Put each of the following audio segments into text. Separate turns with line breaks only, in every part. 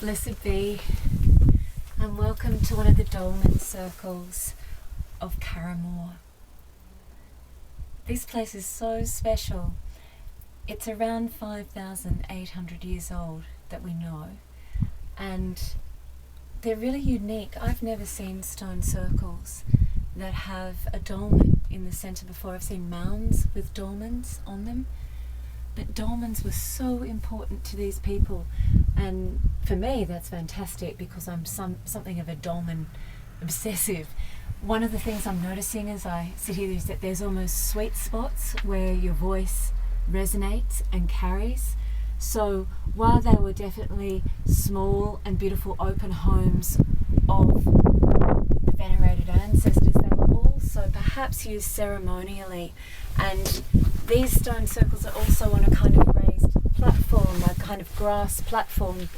Blessed be, and welcome to one of the Dolman circles of Carrowmore. This place is so special. It's around 5,800 years old that we know, and they're really unique. I've never seen stone circles that have a dolman in the centre before. I've seen mounds with dolmans on them, but dolmans were so important to these people, and for me that's fantastic because I'm something of a dolman obsessive. One of the things I'm noticing as I sit here is that there's almost sweet spots where your voice resonates and carries. So while they were definitely small and beautiful open homes of the venerated ancestors, they were also perhaps used ceremonially. And these stone circles are also on a kind of raised platform, a kind of grass platform.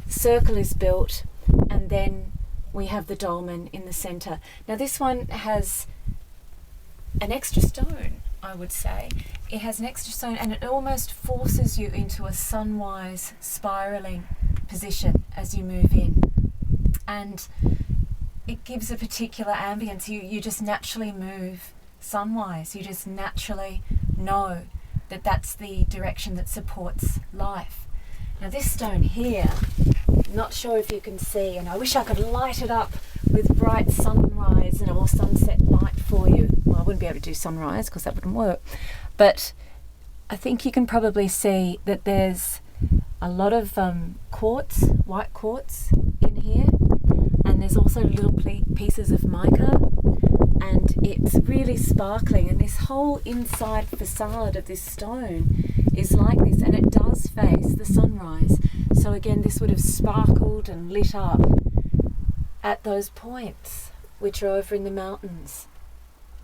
The circle is built, and then we have the dolman in the centre. Now this one has an extra stone, I would say. It has an extra stone, and it almost forces you into a sunwise spiralling position as you move in. And it gives a particular ambience. You just naturally move sunwise. You just naturally know that that's the direction that supports life. Now this stone here, not sure if you can see, and I wish I could light it up with bright sunrise and or sunset light for you. Well, I wouldn't be able to do sunrise because that wouldn't work, but I think you can probably see that there's a lot of quartz, white quartz in here, and there's also little pieces of mica, and it's really sparkling, and this whole inside facade of this stone is like this, and it does face the sunrise. So again, this would have sparkled and lit up at those points, which are over in the mountains.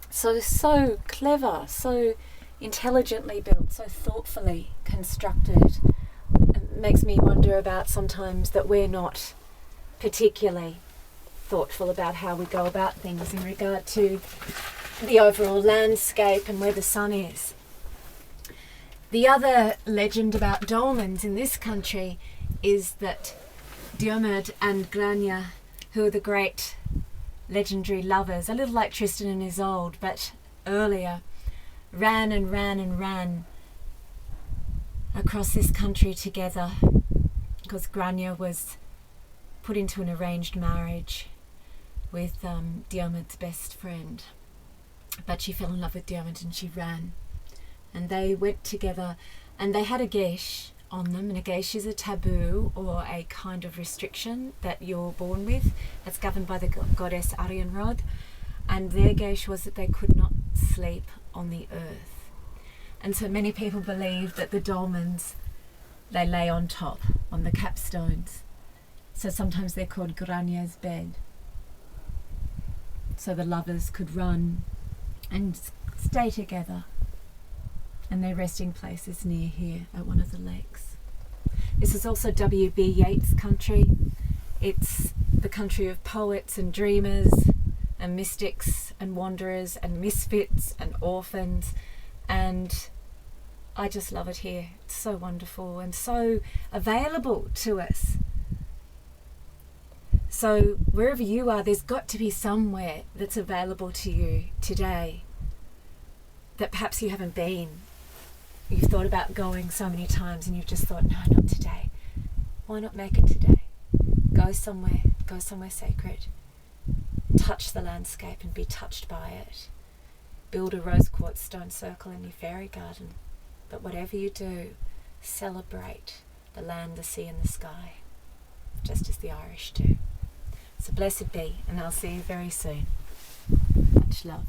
So clever, so intelligently built, so thoughtfully constructed. It makes me wonder about sometimes that we're not particularly thoughtful about how we go about things in regard to the overall landscape and where the sun is. The other legend about dolmens in this country is that Diarmaid and Grania, who are the great legendary lovers, a little like Tristan and Isolde, but earlier, ran across this country together because Grania was put into an arranged marriage with Diarmaid's best friend. But she fell in love with Diarmaid and she ran. And they went together, and they had a geis on them, and a geis is a taboo or a kind of restriction that you're born with. That's governed by the goddess Arianrod, and their geis was that they could not sleep on the earth. And so many people believe that the dolmens, they lay on top, on the capstones. So sometimes they're called Grania's bed. So the lovers could run and stay together. And their resting place is near here at one of the lakes. This is also W.B. Yeats' country. It's the country of poets and dreamers and mystics and wanderers and misfits and orphans, and I just love it here. It's so wonderful and so available to us. So wherever you are, there's got to be somewhere that's available to you today that perhaps you haven't been. You've thought about going so many times and you've just thought, no, not today. Why not make it today? Go somewhere sacred. Touch the landscape and be touched by it. Build a rose quartz stone circle in your fairy garden. But whatever you do, celebrate the land, the sea and the sky, just as the Irish do. So blessed be, and I'll see you very soon. Much love.